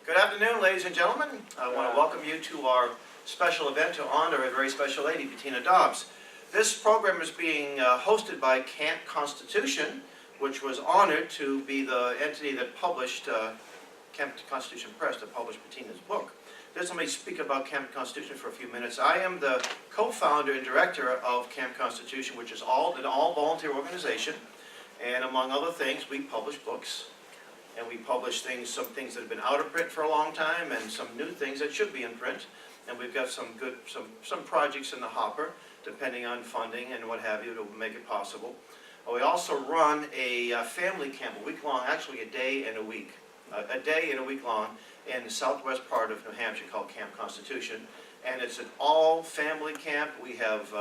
Good afternoon, ladies and gentlemen. I want to welcome you to our special event to honor a very special lady, Bettina Dobbs. This program is being hosted by Camp Constitution, which was honored to be the entity that published, Camp Constitution Press, that published Bettina's book. Just let me speak about Camp Constitution for a few minutes. I am the co-founder and director of Camp Constitution, which is an all-volunteer organization. And among other things, we publish books. And we publish some things that have been out of print for a long time, and some new things that should be in print. And we've got some projects in the hopper, depending on funding and what have you, to make it possible. We also run a family camp, a week long, actually a day and a week long, in the southwest part of New Hampshire called Camp Constitution. And it's an all-family camp. We have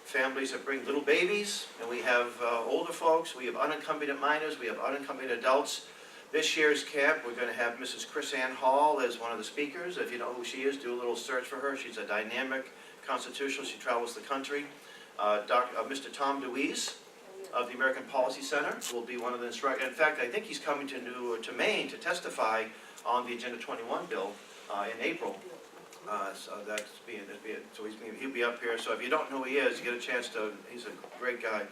families that bring little babies, and we have older folks. We have unaccompanied minors. We have unaccompanied adults. This year's camp, we're going to have Mrs. Chris Ann Hall as one of the speakers. If you know who she is, do a little search for her. She's a dynamic constitutionalist. She travels the country. Mr. Tom DeWeese of the American Policy Center will be one of the instructors. In fact, I think he's coming to Maine to testify on the Agenda 21 bill in April. So he'll be up here. So if you don't know who he is, you get a chance to. He's a great guy.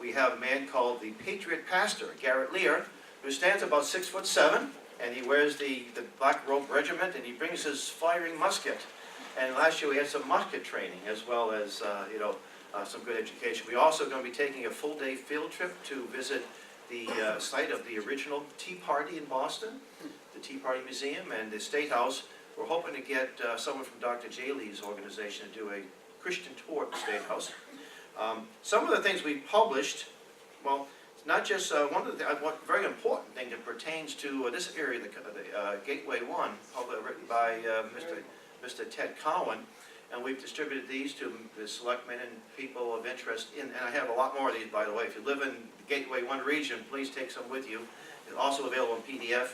We have a man called the Patriot Pastor, Garrett Lear, who stands about 6'7", and he wears the black robe regiment, and he brings his firing musket. And last year we had some musket training, as well as some good education. We're also going to be taking a full-day field trip to visit the site of the original Tea Party in Boston, the Tea Party Museum, and the State House. We're hoping to get someone from Dr. J. Lee's organization to do a Christian tour of the State House. Some of the things we published, well, not just one of the very important thing that pertains to this area, the Gateway 1, written by Mr. Ted Cowan, and we've distributed these to the selectmen and people of interest. And I have a lot more of these, by the way. If you live in the Gateway 1 region, please take some with you. It's also available in PDF.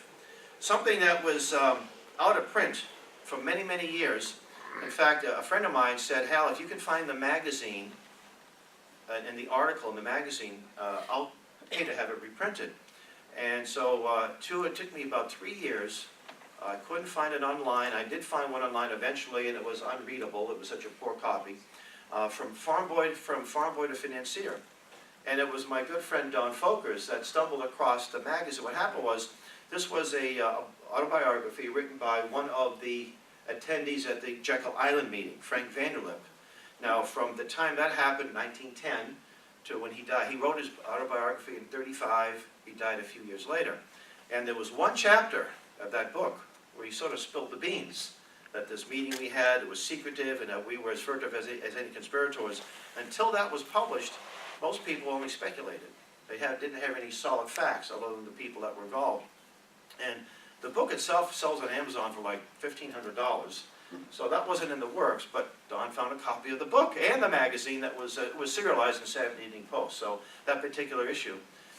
Something that was out of print for many, many years. In fact, a friend of mine said, Hal, if you can find the magazine and the article in the magazine, I'll pay to have it reprinted. And so it took me about 3 years. I couldn't find it online. I did find one online eventually, and it was unreadable. It was such a poor copy. From Farm Boy to Financier. And it was my good friend Don Folkers that stumbled across the magazine. What happened was, this was a autobiography written by one of the attendees at the Jekyll Island meeting, Frank Vanderlip. Now, from the time that happened, 1910, to when he died, he wrote his autobiography in '35. He died a few years later. And there was one chapter of that book where he sort of spilled the beans, that this meeting we had, it was secretive, and that we were as furtive as any conspirators. Until that was published, most people only speculated. They didn't have any solid facts other than the people that were involved. And the book itself sells on Amazon for like $1,500. So that wasn't in the works, but Don found a copy of the book and the magazine that was serialized in Saturday Evening Post, so that particular issue.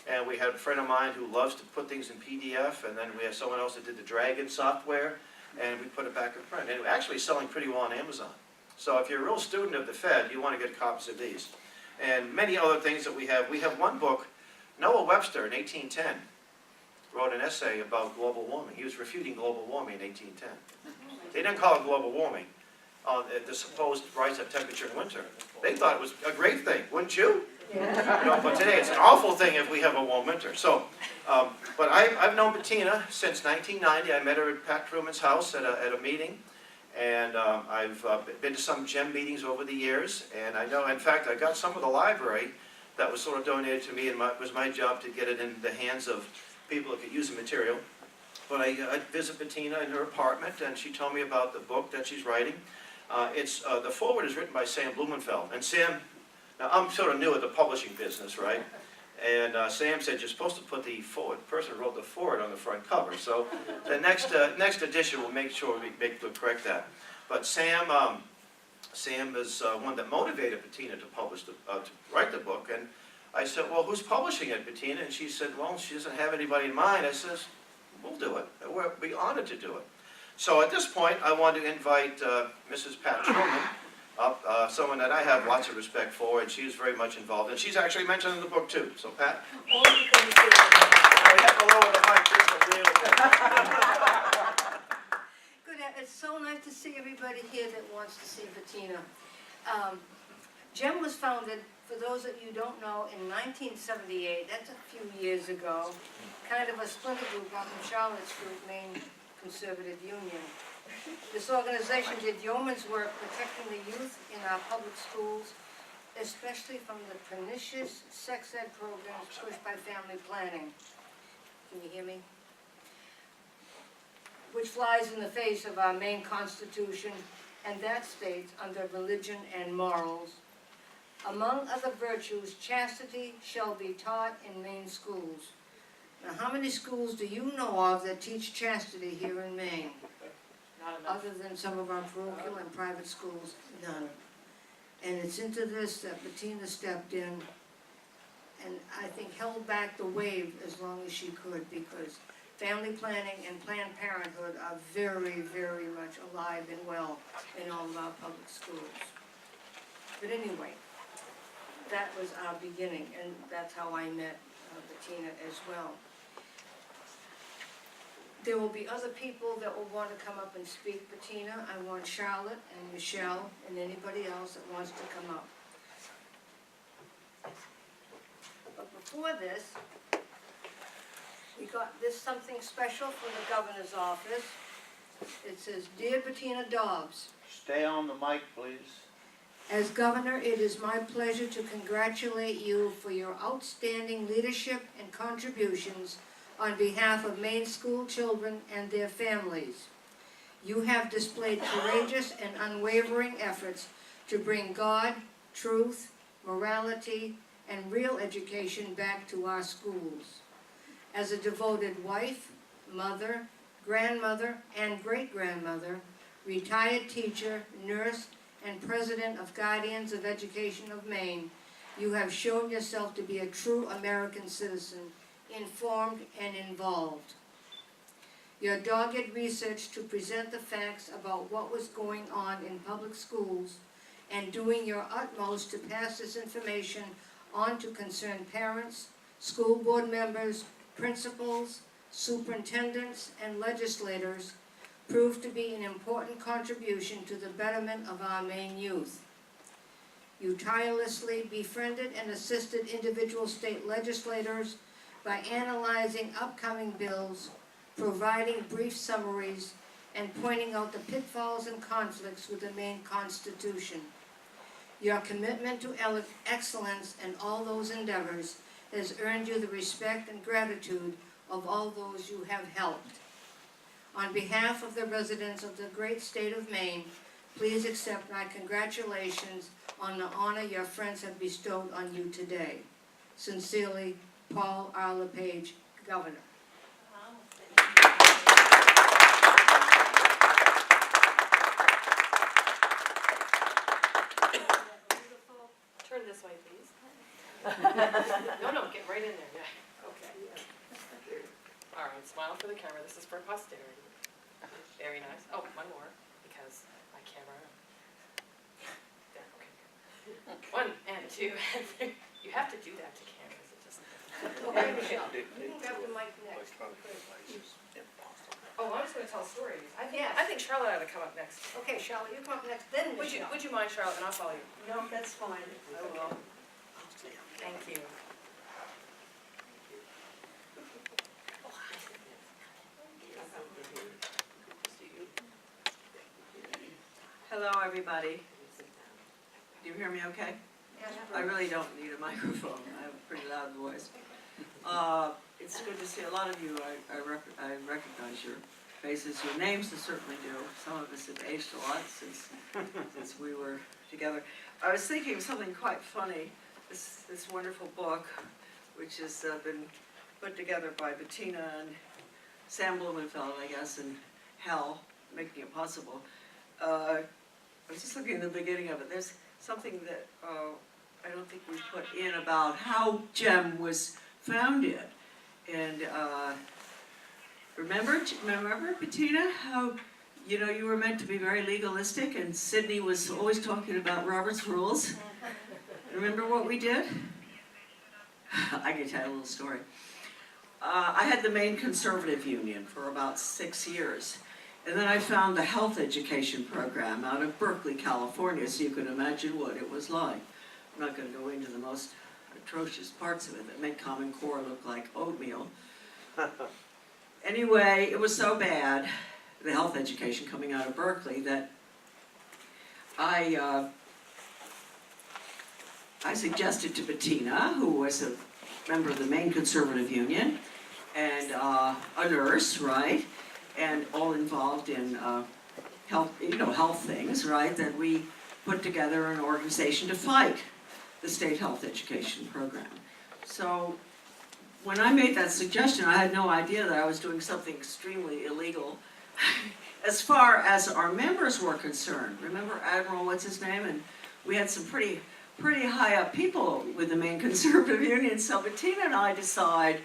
And we had a friend of mine who loves to put things in PDF, and then we had someone else that did the Dragon software, and we put it back in print. And it was actually selling pretty well on Amazon. So if you're a real student of the Fed, you want to get copies of these. And many other things that we have. We have one book, Noah Webster in 1810 wrote an essay about global warming. He was refuting global warming in 1810. They didn't call it global warming, the supposed rise of temperature in winter. They thought it was a great thing, wouldn't you? Yeah. But today it's an awful thing if we have a warm winter. So, but I've known Bettina since 1990. I met her at Pat Truman's house at a meeting, and I've been to some GEM meetings over the years. And I know, in fact, I got some of the library that was sort of donated to me, and it was my job to get it in the hands of people that could use the material. But I visit Bettina in her apartment, and she told me about the book that she's writing. The foreword is written by Sam Blumenfeld. And Sam, now I'm sort of new at the publishing business, right? And Sam said you're supposed to put the person who wrote the foreword on the front cover. So the next edition will make sure we'll correct that. But Sam is one that motivated Bettina to write the book. And I said, well, who's publishing it, Bettina? And she said, well, she doesn't have anybody in mind. I says, we'll do it. We'll be honored to do it. So at this point, I want to invite Mrs. Pat Truman up, someone that I have lots of respect for, and she's very much involved. And she's actually mentioned in the book, too. So, Pat? All you can do. We have to lower the mic just a little bit. see everybody here that wants to see Bettina. GEM was founded, for those of you who don't know, in 1978. That's a few years ago. Kind of a splinter group out from Charlotte's group, Maine Conservative Union. This organization did yeoman's work protecting the youth in our public schools, especially from the pernicious sex ed programs pushed by family planning. Can you hear me? Which flies in the face of our Maine Constitution, and that states under religion and morals. Among other virtues, chastity shall be taught in Maine schools. Now, how many schools do you know of that teach chastity here in Maine? Not enough. Other than some of our parochial and private schools, none. And it's into this that Bettina stepped in and I think held back the wave as long as she could, because family planning and Planned Parenthood are very, very much alive and well in all of our public schools. But anyway, that was our beginning, and that's how I met Bettina as well. There will be other people that will want to come up and speak, Bettina. I want Charlotte and Michelle and anybody else that wants to come up. But before this, we got this something special from the governor's office. It says, "Dear Bettina Dobbs, Stay on the mic, please. as governor, it is my pleasure to congratulate you for your outstanding leadership and contributions on behalf of Maine school children and their families. You have displayed courageous and unwavering efforts to bring God, truth, morality, and real education back to our schools. As a devoted wife, mother, grandmother, and great-grandmother, retired teacher, nurse, and president of Guardians of Education of Maine, you have shown yourself to be a true American citizen, informed and involved. Your dogged research to present the facts about what was going on in public schools and doing your utmost to pass this information on to concerned parents, school board members, principals, superintendents, and legislators proved to be an important contribution to the betterment of our Maine youth. You tirelessly befriended and assisted individual state legislators by analyzing upcoming bills, providing brief summaries, and pointing out the pitfalls and conflicts with the Maine Constitution. Your commitment to excellence in all those endeavors has earned you the respect and gratitude of all those you have helped. On behalf of the residents of the great state of Maine, please accept my congratulations on the honor your friends have bestowed on you today. Sincerely, Paul R. LePage, Governor. Turn this way, please. No, get right in there, yeah. Okay. All right, smile for the camera. This is for posterity. Very nice. Oh, one more, because my camera. There, okay. 1 and 2 and 3. You have to do that to cameras. It just. Okay, Michelle, you can grab the mic next. Oh, I'm just going to tell stories. Yes. I think Charlotte ought to come up next. Okay, Charlotte, you come up next, then Would you Michelle. mind, Charlotte, and I'll follow you. No, that's fine. I will. Thank you. Hello, everybody. Do you hear me okay? I really don't need a microphone. I have a pretty loud voice. It's good to see a lot of you. I recognize your faces, your names I certainly do. Some of us have aged a lot since we were together. I was thinking of something quite funny. This wonderful book, which has been put together by Bettina and Sam Blumenfeld, I guess, and Hal, making it possible. I was just looking at the beginning of it. There's something that I don't think we put in about how GEM was founded. And remember, Bettina, how you were meant to be very legalistic, and Sydney was always talking about Robert's rules. Remember what we did? I can tell you a little story. I had the Maine Conservative Union for about 6 years, And then I found the health education program out of Berkeley, California, so you can imagine what it was like. I'm not going to go into the most atrocious parts of it that made Common Core look like oatmeal. Anyway, it was so bad, the health education coming out of Berkeley, that I suggested to Bettina, who was a member of the Maine Conservative Union, and a nurse, right, and all involved in health, health things, right, that we put together an organization to fight the state health education program. So when I made that suggestion, I had no idea that I was doing something extremely illegal as far as our members were concerned. Remember Admiral, what's his name? And we had some pretty high up people with the Maine Conservative Union. So Bettina and I decided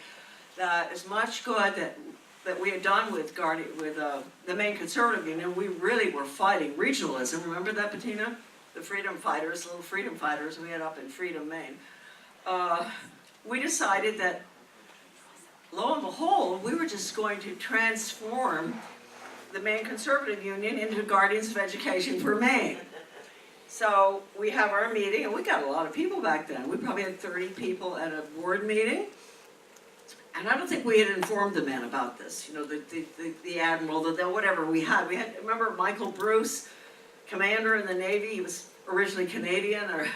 that as much good that we had done with the Maine Conservative Union, we really were fighting regionalism. Remember that, Bettina? The freedom fighters, little freedom fighters we had up in Freedom, Maine. We decided that, lo and behold, we were just going to transform the Maine Conservative Union into Guardians of Education for Maine. So we have our meeting, and we got a lot of people back then. We probably had 30 people at a board meeting. And I don't think we had informed the men about this. You know, the admiral, the whatever we had. Remember Michael Bruce, commander in the Navy, he was originally Canadian, or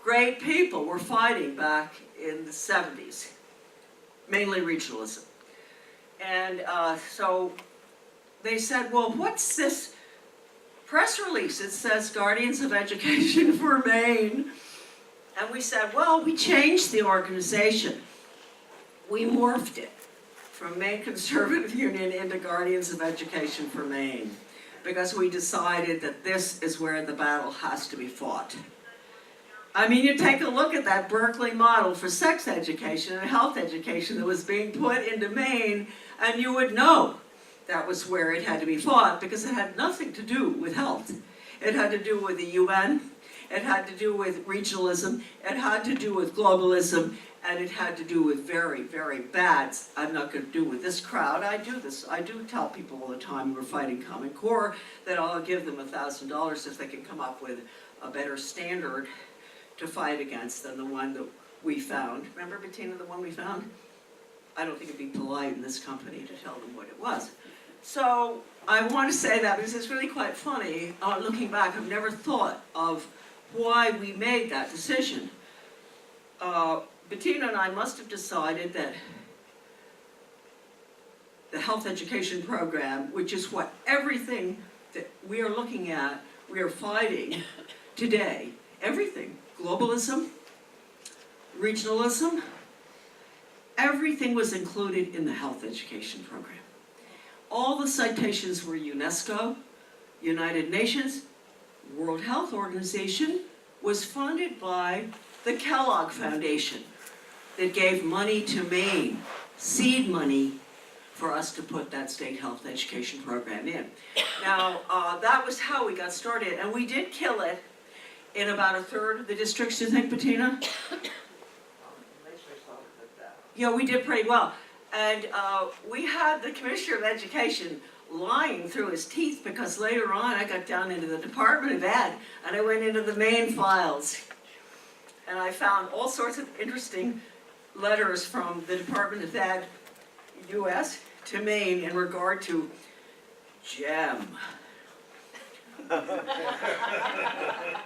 great people were fighting back in the 70s, mainly regionalism. And so they said, well, what's this press release? It says Guardians of Education for Maine. And we said, well, we changed the organization. We morphed it from Maine Conservative Union into Guardians of Education for Maine, because we decided that this is where the battle has to be fought. I mean, you take a look at that Berkeley model for sex education and health education that was being put into Maine, and you would know that was where it had to be fought, because it had nothing to do with health. It had to do with the UN, it had to do with regionalism, it had to do with globalism, and it had to do with very, very bad, I'm not going to do with this crowd, I do tell people all the time who are fighting Common Core that I'll give them $1,000 if they can come up with a better standard to fight against than the one that we found. Remember, Bettina, the one we found? I don't think it'd be polite in this company to tell them what it was. So I want to say that because it's really quite funny. Looking back, I've never thought of why we made that decision. Bettina and I must have decided that the health education program, which is what everything that we are looking at, we are fighting today, everything, globalism, regionalism, everything was included in the health education program. All the citations were UNESCO, United Nations, World Health Organization, was funded by the Kellogg Foundation that gave money to Maine, seed money, for us to put that state health education program in. Now, that was how we got started, and we did kill it in about a third of the districts, do you think, Bettina? Yeah, we did pretty well. And we had the Commissioner of Education lying through his teeth, because later on I got down into the Department of Ed and I went into the Maine files. And I found all sorts of interesting letters from the Department of Ed, US, to Maine in regard to GEM.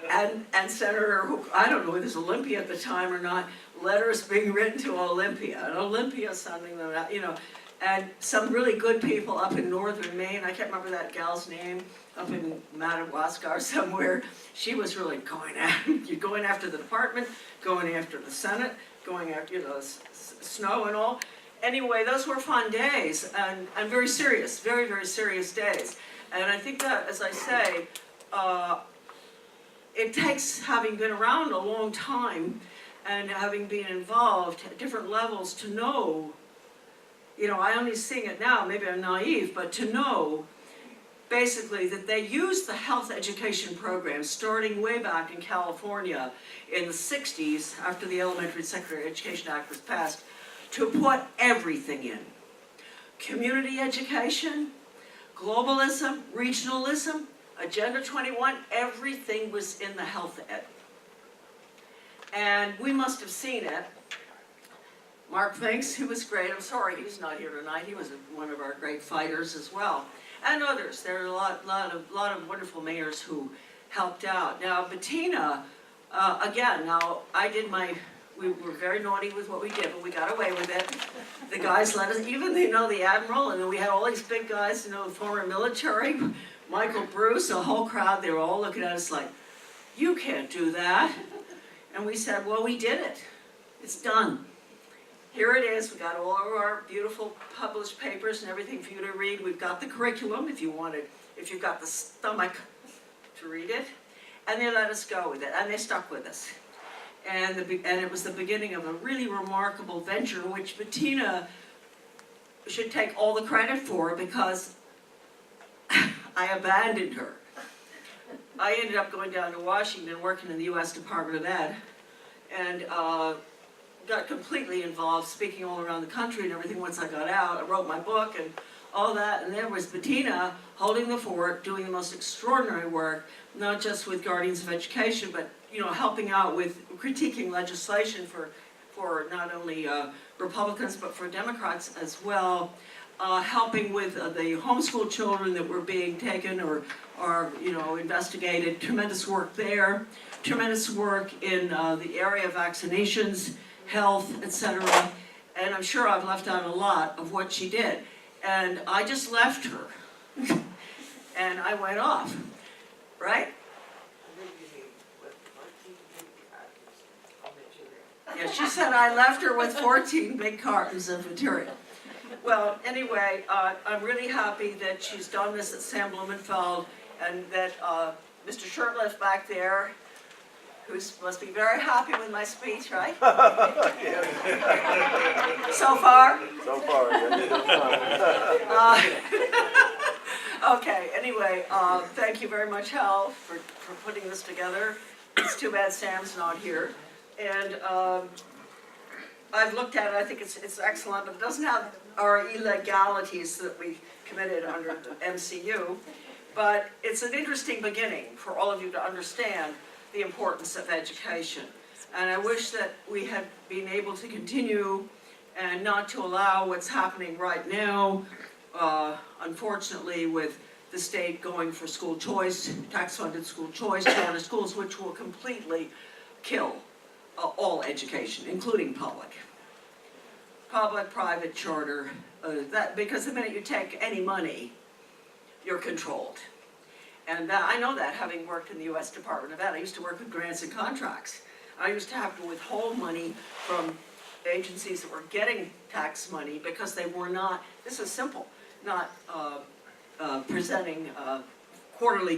and Senator, who, I don't know if it was Olympia at the time or not, letters being written to Olympia, and Olympia sending them out, you know, and some really good people up in northern Maine, I can't remember that gal's name, up in Madawaska or somewhere, she was really going after the department, going after the Senate, going after, you know, snow and all. Anyway, those were fun days, and very serious, very, very serious days. And I think that, as I say, it takes having been around a long time and having been involved at different levels to know, you know, I only sing it now, maybe I'm naive, but to know basically that they used the health education program starting way back in California in the 60s, after the Elementary Secondary Education Act was passed, to put everything in. Community education, globalism, regionalism, Agenda 21, everything was in the health ed. And we must have seen it. Mark Finks, who was great, I'm sorry he's not here tonight, he was one of our great fighters as well. And others, there are a lot of wonderful mayors who helped out. Now Bettina, again, we were very naughty with what we did, but we got away with it. The guys let us, even the admiral, and then we had all these big guys, former military, Michael Bruce, the whole crowd, they were all looking at us like, you can't do that. And we said, well, we did it. It's done. Here it is. We got all of our beautiful published papers and everything for you to read. We've got the curriculum if you've got the stomach to read it. And they let us go with it, and they stuck with us. And it was the beginning of a really remarkable venture, which Bettina should take all the credit for, because I abandoned her. I ended up going down to Washington, working in the U.S. Department of Ed, and got completely involved, speaking all around the country and everything once I got out. I wrote my book and all that, and there was Bettina holding the fort, doing the most extraordinary work, not just with Guardians of Education, but helping out with critiquing legislation for not only Republicans, but for Democrats as well. Helping with the homeschool children that were being taken or investigated. Tremendous work there. Tremendous work in the area of vaccinations, health, etc. And I'm sure I've left out a lot of what she did. And I just left her. And I went off, right? Yeah, she said I left her with 14 big cartons of material. Well, anyway, I'm really happy that she's done this at Sam Blumenfeld, and that Mr. Shirtliff back there, who must be very happy with my speech, right? So far? So far, Okay, anyway, thank you very much, Hal, for putting this together. It's too bad Sam's not here. And I've looked at it, I think it's excellent, but it doesn't have our illegalities that we committed under the MCU. But it's an interesting beginning for all of you to understand the importance of education. And I wish that we had been able to continue and not to allow what's happening right now, unfortunately, with the state going for school choice, tax-funded school choice, charter schools, which will completely kill all education, including public. Public, private, charter, because the minute you take any money, you're controlled. And I know that, having worked in the U.S. Department of Ed. I used to work with grants and contracts. I used to have to withhold money from agencies that were getting tax money because they were not, this is simple, not presenting quarterly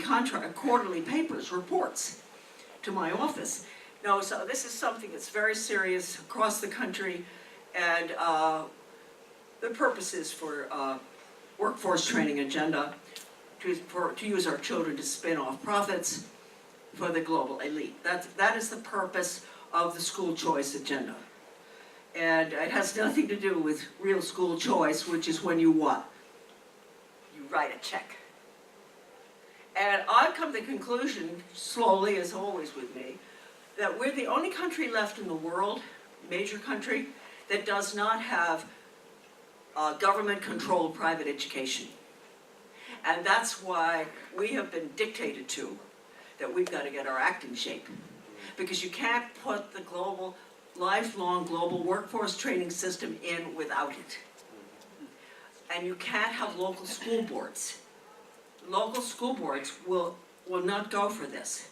papers, reports to my office. No, so this is something that's very serious across the country, and the purpose is for workforce training agenda, to use our children to spin off profits for the global elite. That is the purpose of the school choice agenda. And it has nothing to do with real school choice, which is when you what? You write a check. And I've come to the conclusion, slowly as always with me, that we're the only country left in the world, major country, that does not have government-controlled private education. And that's why we have been dictated to, that we've got to get our act in shape. Because you can't put the lifelong global workforce training system in without it. And you can't have local school boards. Local school boards will not go for this.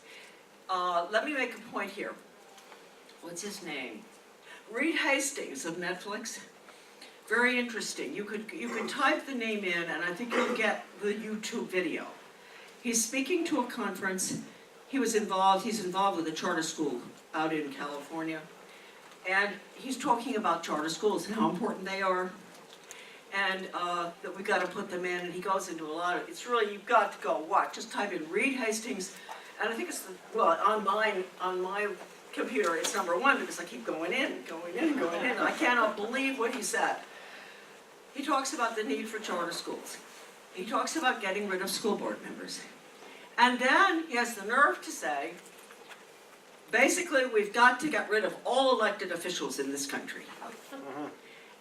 Let me make a point here. What's his name? Reed Hastings of Netflix. Very interesting. You can type the name in, and I think you'll get the YouTube video. He's speaking to a conference. He's involved with a charter school out in California. And he's talking about charter schools and how important they are. And that we've got to put them in, and he goes into a lot of, it's really, you've got to go watch. Just type in Reed Hastings, and I think it's, on my computer, it's #1 because I keep going in. I cannot believe what he said. He talks about the need for charter schools. he talks about getting rid of school board members. And then he has the nerve to say, basically, we've got to get rid of all elected officials in this country.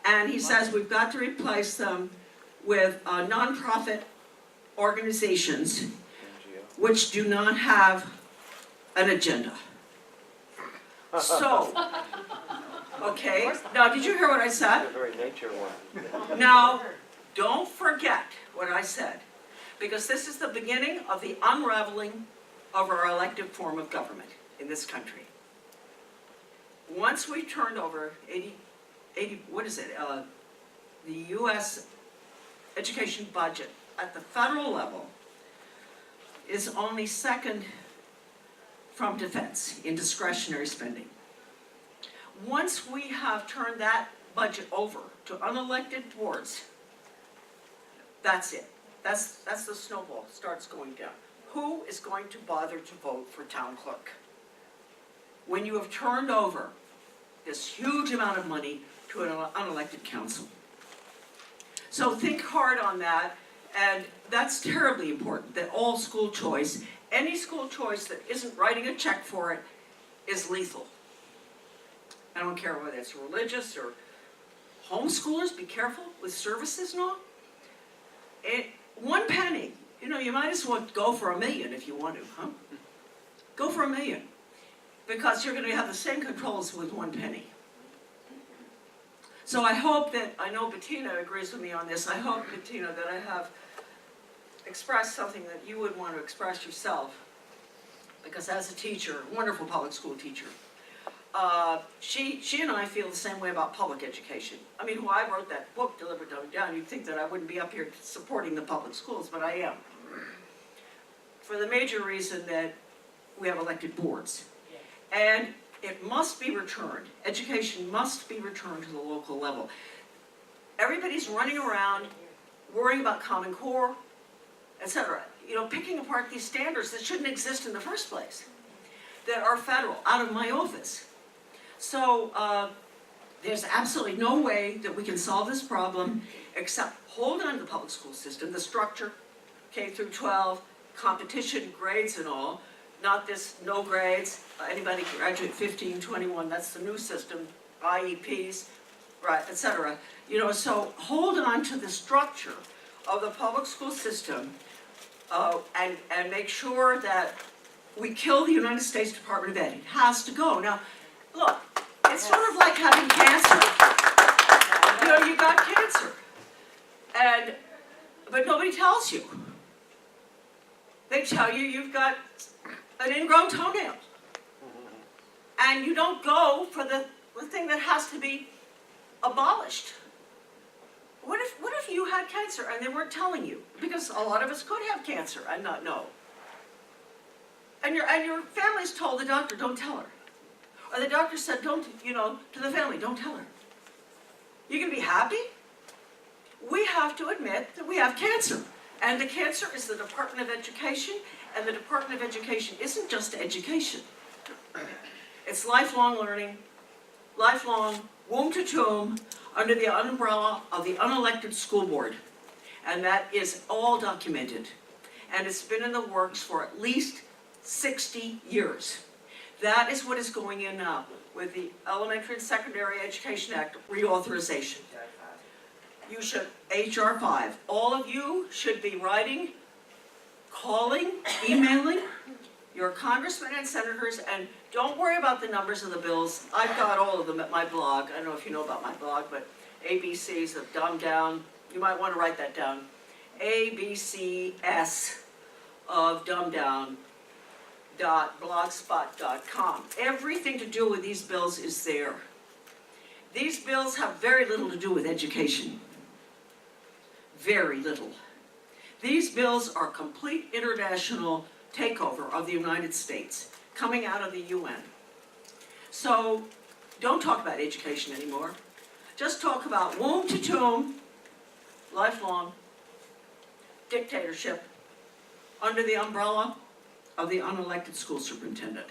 And he says we've got to replace them with nonprofit organizations which do not have an agenda. So, okay, now did you hear what I said? The very nature one. Now, don't forget what I said, because this is the beginning of the unraveling of our elective form of government in this country. Once we turned over 80, what is it, the US education budget at the federal level is only second from defense in discretionary spending. Once we have turned that budget over to unelected boards, that's it. That's the snowball starts going down. Who is going to bother to vote for town clerk when you have turned over this huge amount of money to an unelected council? So think hard on that, and that's terribly important, that all school choice, any school choice that isn't writing a check for it is lethal. I don't care whether it's religious or homeschoolers, be careful with services and all. 1 penny, you might as well go for $1 million if you want to, huh? Go for $1 million, because you're gonna have the same controls with 1 penny. So I hope that, I know Bettina agrees with me on this, I hope, Bettina, that I have expressed something that you would want to express yourself, because as a teacher, wonderful public school teacher, she and I feel the same way about public education. I mean, when I wrote that book, Deliver Dumb Down, you'd think that I wouldn't be up here supporting the public schools, but I am. For the major reason that we have elected boards. And it must be returned. Education must be returned to the local level. Everybody's running around worrying about Common Core, etc. Picking apart these standards that shouldn't exist in the first place, that are federal, out of my office. So there's absolutely no way that we can solve this problem except hold on to the public school system, the structure, K through 12, competition, grades and all, not this no grades, anybody can graduate 15, 21, that's the new system, IEPs, right, etc. So hold on to the structure of the public school system and make sure that we kill the United States Department of Ed. It has to go. Now, look, it's sort of like having cancer. You got cancer, but nobody tells you. They tell you you've got an ingrown toenail, and you don't go for the thing that has to be abolished. What if you had cancer and they weren't telling you? Because a lot of us could have cancer and not know. And your family's told the doctor, don't tell her. Or the doctor said, to the family, don't tell her. You can be happy? We have to admit that we have cancer. And the cancer is the Department of Education, and the Department of Education isn't just education. It's lifelong learning, lifelong, womb to tomb, under the umbrella of the unelected school board. And that is all documented. And it's been in the works for at least 60 years. That is what is going in now with the Elementary and Secondary Education Act reauthorization. You should, HR 5, all of you should be writing, calling, emailing your congressmen and senators, and don't worry about the numbers of the bills. I've got all of them at my blog. I don't know if you know about my blog, but ABCs of Dumb Down. You might want to write that down. ABCS of Dumb Down. .blogspot.com. Everything to do with these bills is there. These bills have very little to do with education. Very little. These bills are complete international takeover of the United States, coming out of the UN. So don't talk about education anymore. Just talk about womb to tomb, lifelong dictatorship under the umbrella of the unelected school superintendent.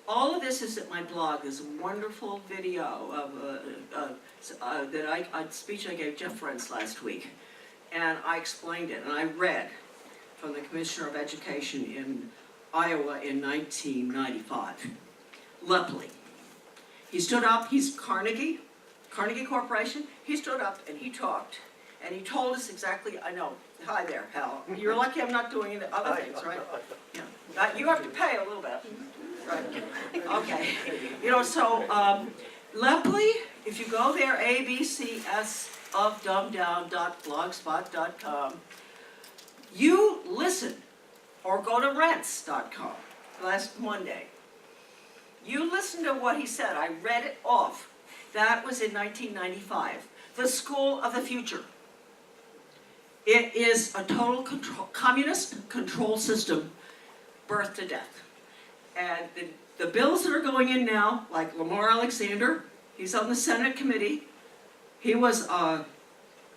All of this is at my blog. There's a wonderful video of a speech I gave Jeff Friends last week. And I explained it, and I read from the Commissioner of Education in Iowa in 1995, Lepley. He stood up, he's Carnegie Corporation, he stood up and he talked, and he told us exactly, I know, hi there, Hal, you're lucky I'm not doing the other things, right? Yeah, you have to pay a little bit, right? Okay, you know, so, Lepley, if you go there, abcsofdumbdown.blogspot.com, you listen, or go to rents.com, last Monday. You listen to what he said, I read it off. That was in 1995. The school of the future. It is a total communist control system, birth to death. And the bills that are going in now, like Lamar Alexander, he's on the Senate committee. He was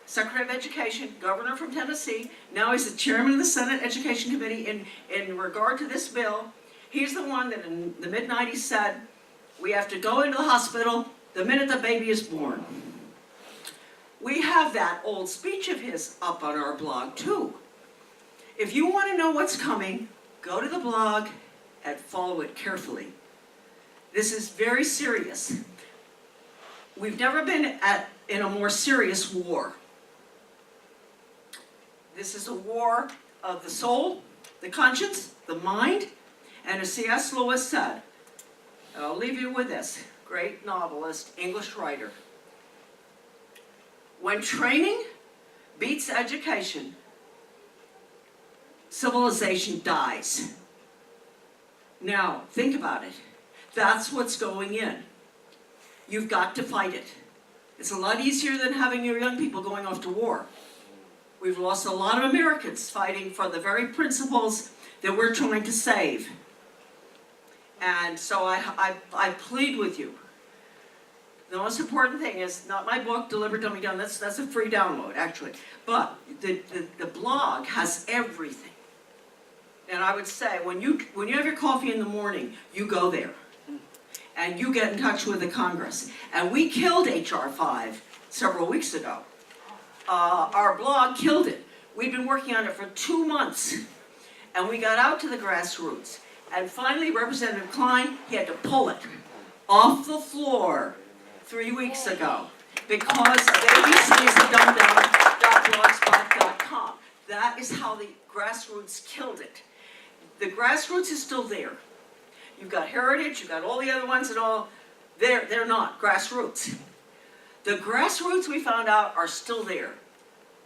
Secretary of Education, governor from Tennessee. Now he's the chairman of the Senate Education Committee in regard to this bill. He's the one that in the mid-90s said, we have to go into the hospital the minute the baby is born. We have that old speech of his up on our blog too. If you want to know what's coming, go to the blog and follow it carefully. This is very serious. We've never been in a more serious war. This is a war of the soul, the conscience, the mind, and as C.S. Lewis said, and I'll leave you with this, great novelist, English writer, when training beats education, civilization dies. Now, think about it. That's what's going in. You've got to fight it. It's a lot easier than having your young people going off to war. We've lost a lot of Americans fighting for the very principles that we're trying to save. And so I plead with you. The most important thing is not my book, Deliver Dummy Down, that's a free download actually. But the blog has everything. And I would say, when you have your coffee in the morning, you go there. And you get in touch with the Congress. And we killed H.R. 5 several weeks ago. Our blog killed it. We've been working on it for 2 months. And we got out to the grassroots. And finally, Representative Klein, he had to pull it off the floor 3 weeks ago because of abcsofdumbdown.blogspot.com. That is how the grassroots killed it. The grassroots is still there. You've got Heritage, you've got all the other ones and all. They're not grassroots. The grassroots, we found out, are still there.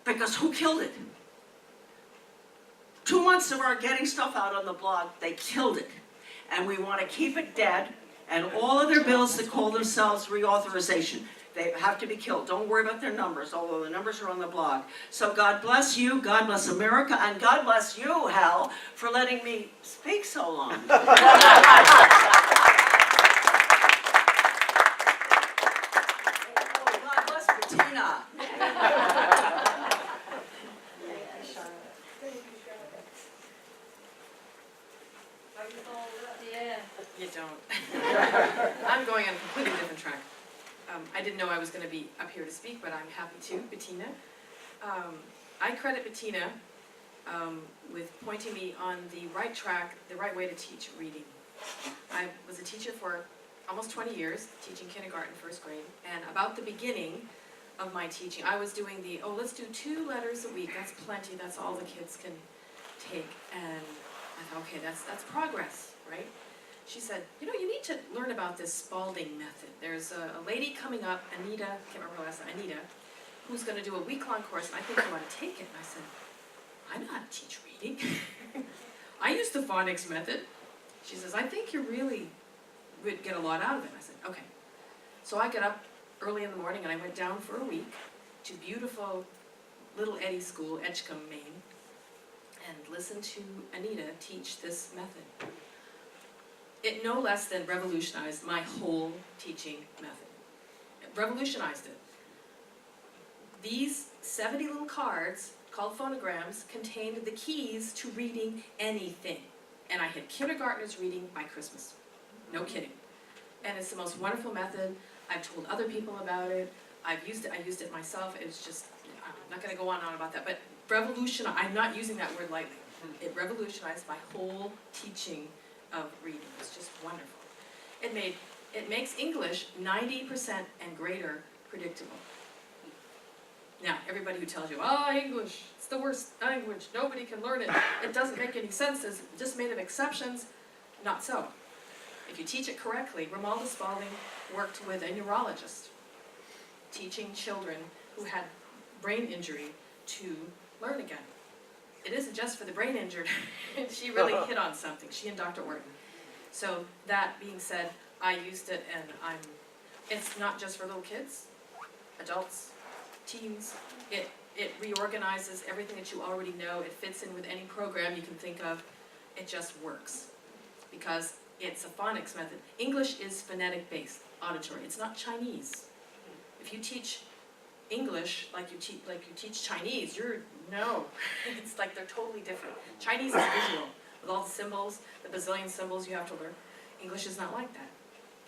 Because who killed it? 2 months of our getting stuff out on the blog, they killed it. And we want to keep it dead. And all other bills that call themselves reauthorization, they have to be killed. Don't worry about their numbers, although the numbers are on the blog. So God bless you, God bless America, and God bless you, Hal, for letting me speak so long. God bless Bettina. You don't. I'm going on a completely different track. I didn't know I was going to be up here to speak, but I'm happy to. Bettina. I credit Bettina with pointing me on the right track, the right way to teach reading. I was a teacher for almost 20 years, teaching kindergarten, first grade, and about the beginning of my teaching, I was doing let's do 2 letters a week. That's plenty. That's all the kids can take. And I thought, okay, that's progress, right? She said, you know, you need to learn about this Spalding method. There's a lady coming up, Anita, can't remember her last name, Anita, who's going to do a week-long course, and I think you want to take it. And I said, I know how to teach reading. I used the phonics method. She says, I think you really would get a lot out of it. I said, okay. So I got up early in the morning, and I went down for a week to beautiful Little Eddie School, Edgecombe, Maine, and listened to Anita teach this method. It no less than revolutionized my whole teaching method. It revolutionized it. These 70 little cards, called phonograms, contained the keys to reading anything. And I had kindergartners reading by Christmas. No kidding. And it's the most wonderful method. I've told other people about it. I used it myself. It was just I'm not gonna go on and on about that, but I'm not using that word lightly. It revolutionized my whole teaching of reading. It's just wonderful. It makes English 90% and greater predictable. Now, everybody who tells you, English, it's the worst language, nobody can learn it, it doesn't make any sense, it's just made of exceptions, not so. If you teach it correctly, Romualda Spalding worked with a neurologist, teaching children who had brain injury to learn again. It isn't just for the brain injured. She really hit on something, she and Dr. Orton. So that being said, I used it, and it's not just for little kids, adults, teens. It reorganizes everything that you already know. It fits in with any program you can think of. It just works because it's a phonics method. English is phonetic based, auditory. It's not Chinese. If you teach English like you teach Chinese, it's like they're totally different. Chinese is visual with all the symbols, the bazillion symbols you have to learn. English is not like that.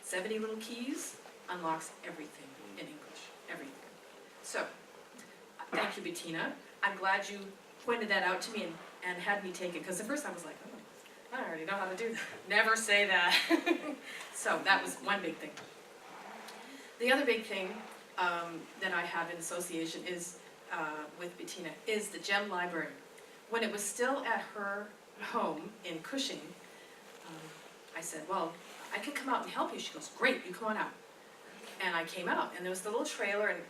70 little keys unlocks everything in English, everything. So, thank you, Bettina. I'm glad you pointed that out to me and had me take it, because the first time I was like, I already know how to do that. Never say that. So that was one big thing. The other big thing that I have in association is with Bettina is the GEM Library. When it was still at her home in Cushing, I said, well, I can come out and help you. She goes, great, you come on out. And I came out, and there was the little trailer, and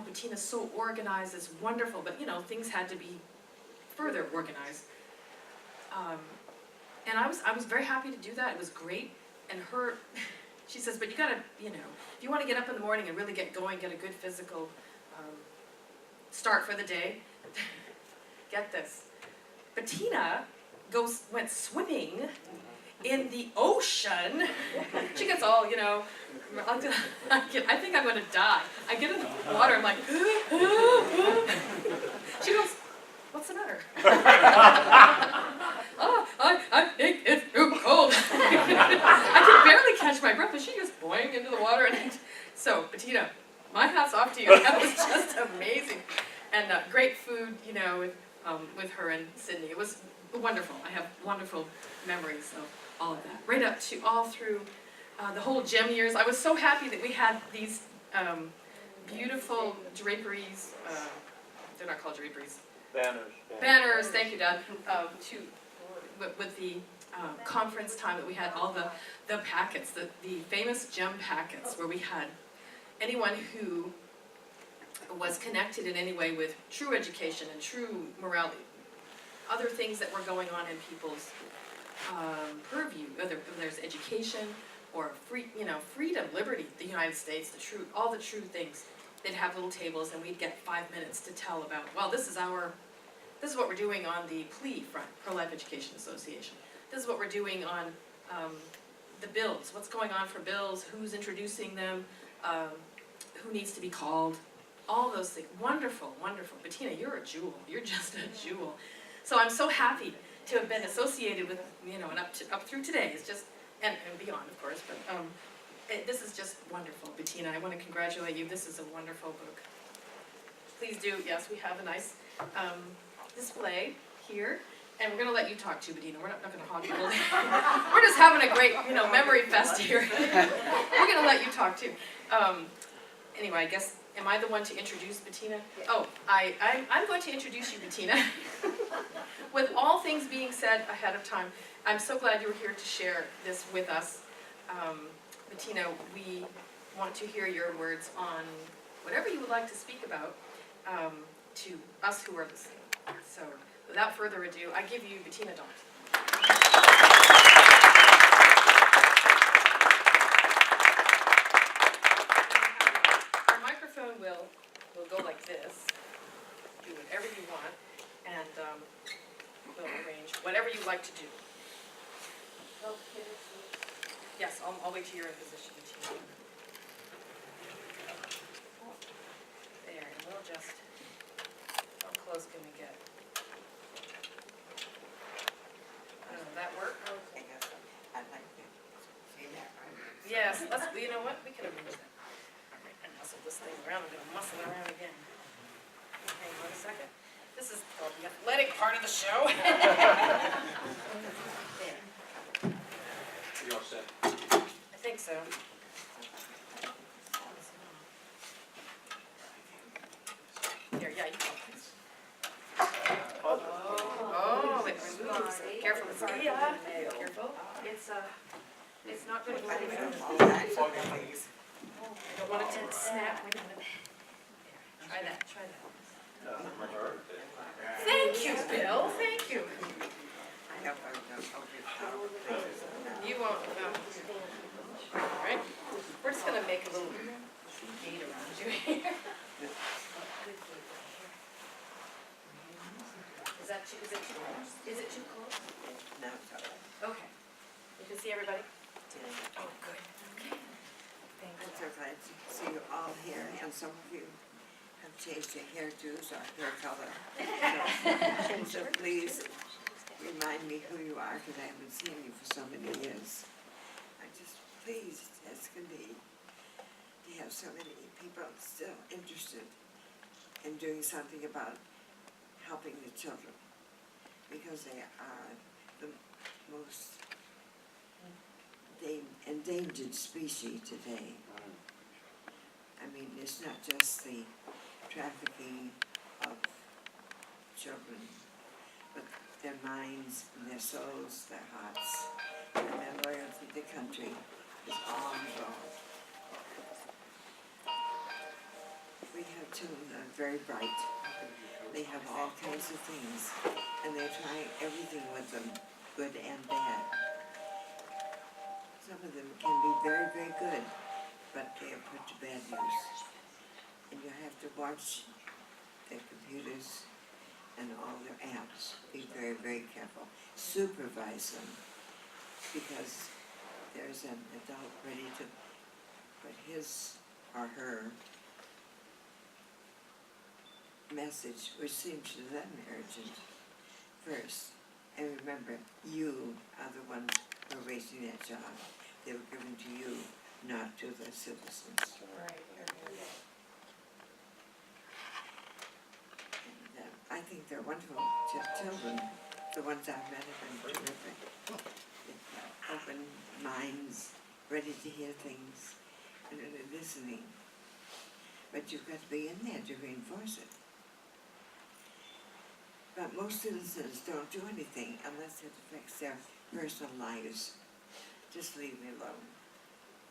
Bettina's so organized, it's wonderful, but things had to be further organized. And I was very happy to do that. It was great. And she says, but you gotta, if you want to get up in the morning and really get going, get a good physical start for the day, get this. Bettina went swimming in the ocean. She gets all, I think I'm gonna die. I get in the water, I'm like, she goes, what's the matter? I think it's too cold. I can barely catch my breath, but she just boing into the water. So, Bettina, my hat's off to you. That was just amazing. And great food, with her and Sydney. It was wonderful. I have wonderful memories of all of that. Right up to all through the whole GEM years. I was so happy that we had these beautiful draperies. They're not called draperies. Banners. Banners, thank you, Dad. With the conference time that we had all the packets, the famous GEM packets, where we had anyone who was connected in any way with true education and true morality, other things that were going on in people's purview, whether there's education or freedom, liberty, the United States, all the true things. They'd have little tables, and we'd get 5 minutes to tell about, well, this is what we're doing on the PLE front, Pro-Life Education Association. This is what we're doing on the bills. What's going on for bills? Who's introducing them? Who needs to be called? All those things. Wonderful, wonderful. Bettina, you're a jewel. You're just a jewel. So I'm so happy to have been associated with, and up through today. It's just, and beyond, of course, but this is just wonderful. Bettina, I want to congratulate you. This is a wonderful book. Please do. Yes, we have a nice display here, and we're going to let you talk too, Bettina. We're not going to hog you. We're just having a great, memory fest here. We're going to let you talk too. Anyway, I guess, am I the one to introduce Bettina? Oh, I'm going to introduce you, Bettina. With all things being said ahead of time, I'm so glad you were here to share this with us. Bettina, we want to hear your words on whatever you would like to speak about to us who are listening. So, without further ado, I give you Bettina Dobbs. The microphone will go like this. Do whatever you want, and we'll arrange whatever you like to do. Yes, I'll wait till you're in position. There, and we'll just, how close can we get? Does that work? I'd like to see that, right? Yes, you know what, we can arrange that. I muscle this thing around, I'm gonna muscle it around again. Hang on a second. second. This is called the athletic part of the show. There. You all set? I think so. Here, yeah, you go. Oh, it moves. Careful, it's careful. It's not good. I don't know. You don't want it to snap. Wait a minute. There. Try that, try that. Thank you, Bill, thank you. I hope I don't overdo. You won't, all right, we're just gonna make a little gate around you here. Is it too close? Is it too close? No, it's all right. Okay. You can see everybody? Oh, good. Okay. Thank I'm you. so glad to see you all here, and some of you have changed your hairdos or hair color. So please remind me who you are, because I haven't seen you for so many years. I'm just pleased as can be to have so many people still interested in doing something about helping the children, because they are the most endangered species today. I mean, it's not just the trafficking of children, but their minds and their souls, their hearts, and their loyalty to country is all involved. We have children that are very bright. They have all kinds of things, and they're trying everything with them, good and bad. Some of them can be very, very good, but they are put to bad use. And you have to watch their computers and all their apps. Be very, very careful. Supervise them, because there's an adult ready to put his or her message, which seems to them urgent, first. And remember, you are the ones who are raising that child. They were given to you, not to the citizens. Right. And I think they're wonderful children. The ones I've met have been terrific. They've got open minds, ready to hear things, and really listening. But you've got to be in there to reinforce it. But most citizens don't do anything unless it affects their personal lives. Just leave me alone.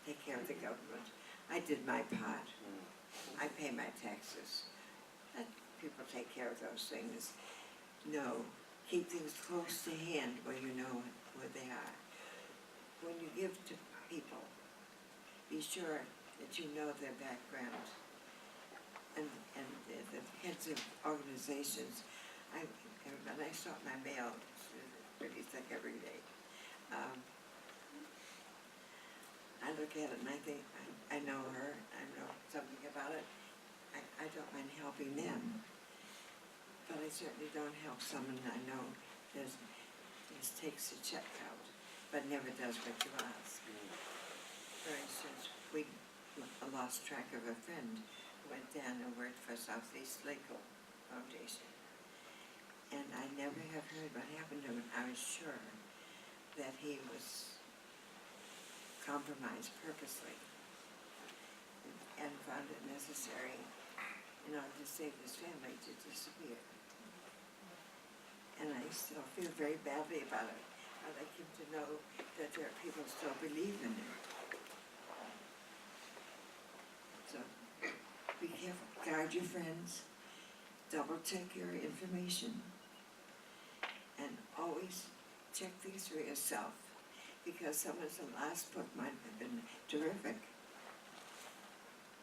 Take care of the government. I did my part. I pay my taxes. Let people take care of those things. No, keep things close to hand where you know where they are. When you give to people, be sure that you know their background. And the heads of organizations, when I sort my mail, it's pretty thick every day. I look at it and I think, I know her, I know something about it. I don't mind helping them. But I certainly don't help someone I know just takes a check out, but never does what you ask. For instance, we lost track of a friend who went down and worked for Southeast Legal Foundation. And I never have heard what happened to him. I was sure that he was compromised purposely and found it necessary in order to save his family to disappear. And I still feel very badly about it. I'd like him to know that there are people who still believe in him. So be careful, guard your friends, double check your information, and always check things for yourself, because someone's last book might have been terrific,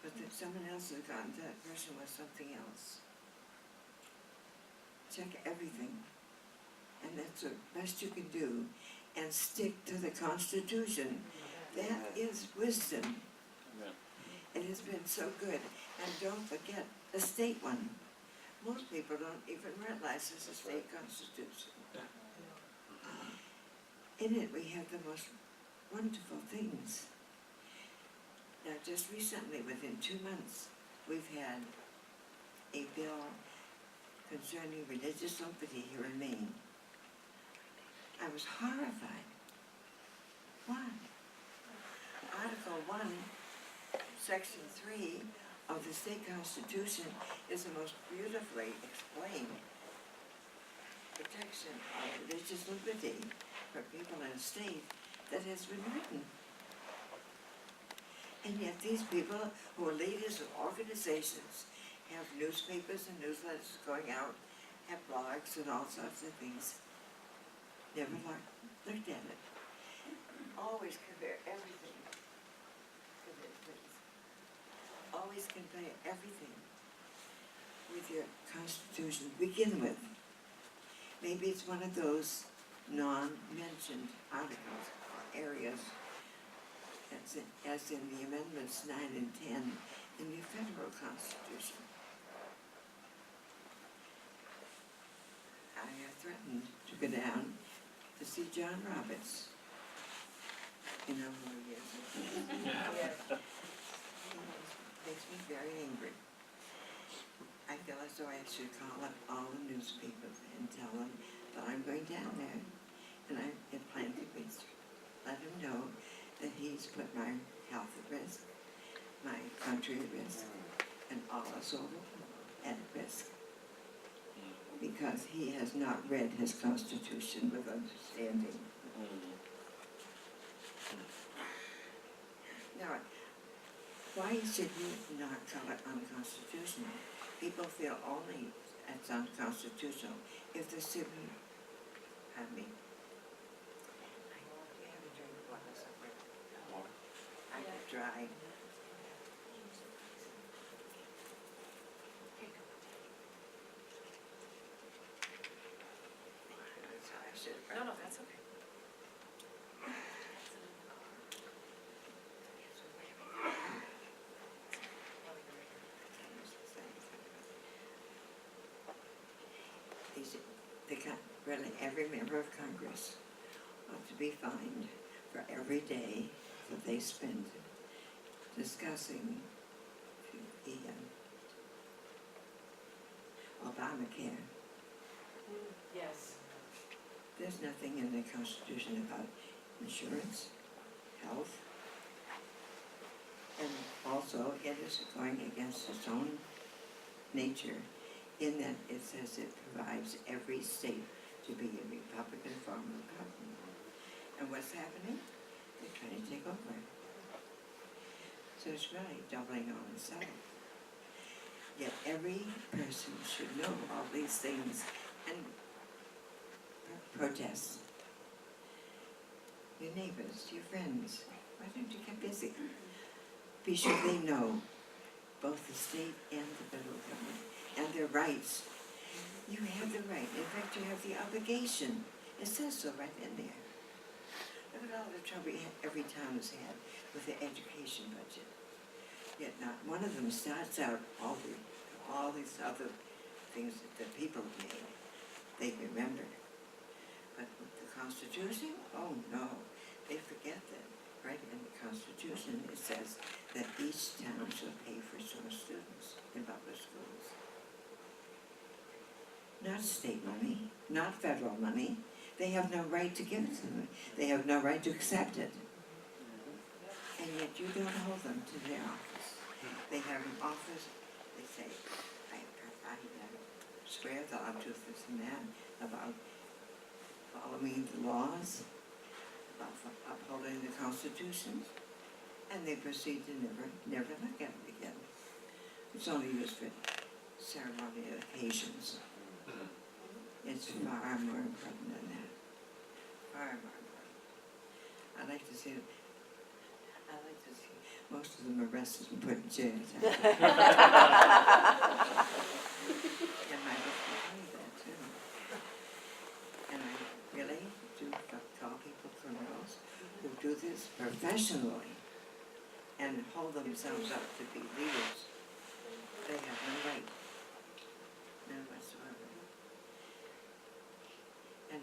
but then someone else has gotten to that person with something else. Check everything, and that's the best you can do, and stick to the Constitution. That is wisdom. It has been so good. And don't forget the state one. Most people don't even realize there's a state constitution. In it, we have the most wonderful things. Now, just recently, within 2 months, we've had a bill concerning religious liberty here in Maine. I was horrified. Why? Article 1, Section 3 of the state constitution is the most beautifully explained protection of religious liberty for people in a state that has been written. And yet these people who are leaders of organizations have newspapers and newsletters going out, have blogs and all sorts of things. Never looked at it. Always compare everything. Come in, please. Always compare everything with your constitution to begin with. Maybe it's one of those non-mentioned articles or areas as in the amendments 9 and 10 in your federal constitution. I have threatened to go down to see John Roberts in a few years. He makes me very angry. I feel as though I should call up all the newspapers and tell them that I'm going down there, and I plan to let him know that he's put my health at risk, my country at risk, and all us all at risk, because he has not read his constitution with understanding. Now, why should we not call it unconstitutional? People feel only it's unconstitutional if the civil, I mean, I have a drink of water somewhere. I get dry. No, that's okay. Really, every member of Congress ought to be fined for every day that they spend discussing the Obamacare. Yes. There's nothing in the Constitution about insurance, health, and also it is going against its own nature in that it says it provides every state to be a Republican form of government. And what's happening? They're trying to take over. So it's really doubling on itself. Yet every person should know all these things and protest. Your neighbors, your friends, why don't you get busy? Be sure they know both the state and the federal government and their rights. You have the right. In fact, you have the obligation. It says so right in there. Look at all the trouble every town has had with the education budget. Yet not one of them starts out all these other things that the people made. They remember. But with the Constitution, oh no. They forget that. Right in the Constitution, it says that each town shall pay for its own students in public schools. Not state money, not federal money. They have no right to give it to them. They have no right to accept it. And yet you don't hold them to their office. They have an office, they say, I swear that I'll do this and that about following the laws, about upholding the Constitution, and they proceed to never look at it again. It's only used for ceremonial occasions. It's far more important than that. Far more important. I'd like to see most of them arrested and put in jail. And my husband told me that too. And I really do call people criminals who do this professionally and hold themselves up to be leaders. They have no right. None whatsoever. And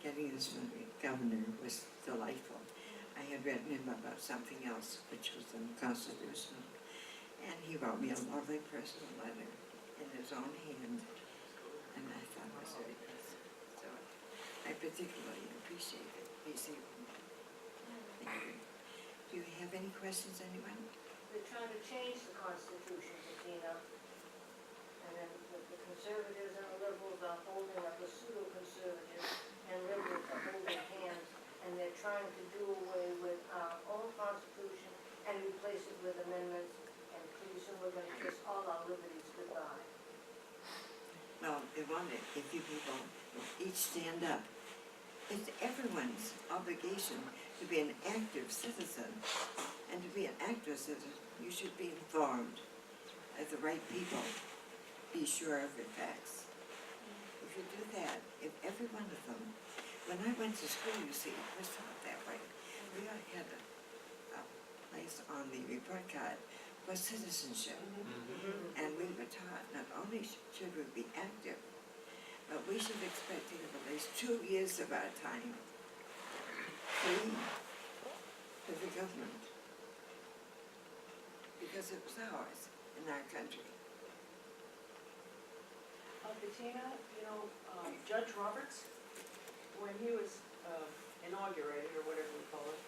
getting this from the governor was delightful. I had written him about something else, which was unconstitutional, and he wrote me a lovely personal letter in his own hand, was very nice. So I particularly appreciate it. Be safe. Thank you. Do you have any questions, anyone? They're trying to change the Constitution, Bettina. And then the conservatives and the liberals are holding up, the pseudo-conservatives and liberals are holding hands, and they're trying to do away with our own Constitution and replace it with amendments, and pretty soon we're gonna kiss all our liberties goodbye. Well, they want it, if you people each stand up. It's everyone's obligation to be an active citizen. And to be an active citizen, you should be informed of the right people. Be sure of your facts. If you do that, if every one of them, when I went to school, you see, it was taught that way. We all had a place on the report card for citizenship. And we were taught not only should we be active, but we should expect to have at least 2 years of our time free to the government. Because it was ours in our country. Bettina, Judge Roberts, when he was inaugurated, or whatever we call it,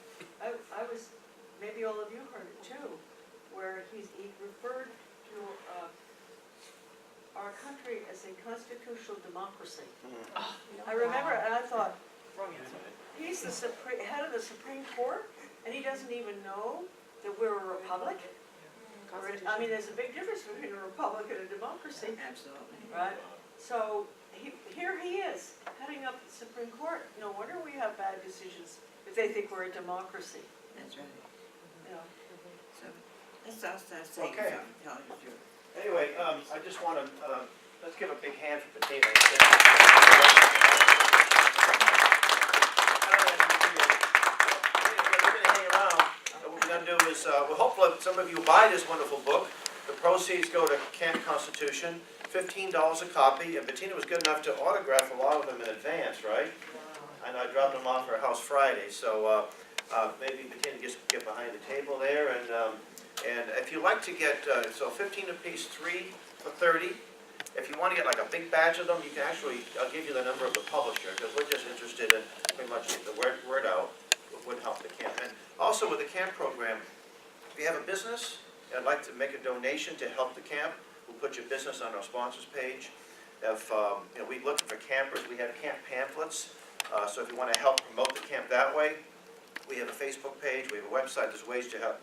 I was, maybe all of you heard it too, where he referred to our country as a constitutional democracy. I remember, and I thought, Wrong answer. he's the head of the Supreme Court, and he doesn't even know that we're a republic? I mean, there's a big difference between a republic and a democracy, Absolutely. right? So, here he is, heading up the Supreme Court. No wonder we have bad decisions if they think we're a democracy, That's right. you know? So let's all start saying Okay. something, telling the truth. Anyway, I just want to, let's give a big hand for Bettina. What we're going to do is, we'll hopefully some of you buy this wonderful book. The proceeds go to Camp Constitution, $15 a copy, and Bettina was good enough to autograph a lot of them in advance, right? And I dropped them off at her house Friday, so maybe Bettina just get behind the table there, and if you like to get, so 15 apiece, 3 for 30. If you want to get like a big batch of them, you can actually, I'll give you the number of the publisher, because we're just interested in pretty much get the word out, would help the camp. And also with the camp program, if you have a business, and like to make a donation to help the camp, we'll put your business on our sponsors page. If we're looking for campers, we have camp pamphlets. So if you want to help promote the camp that way, we have a Facebook page, we have a website, there's ways to help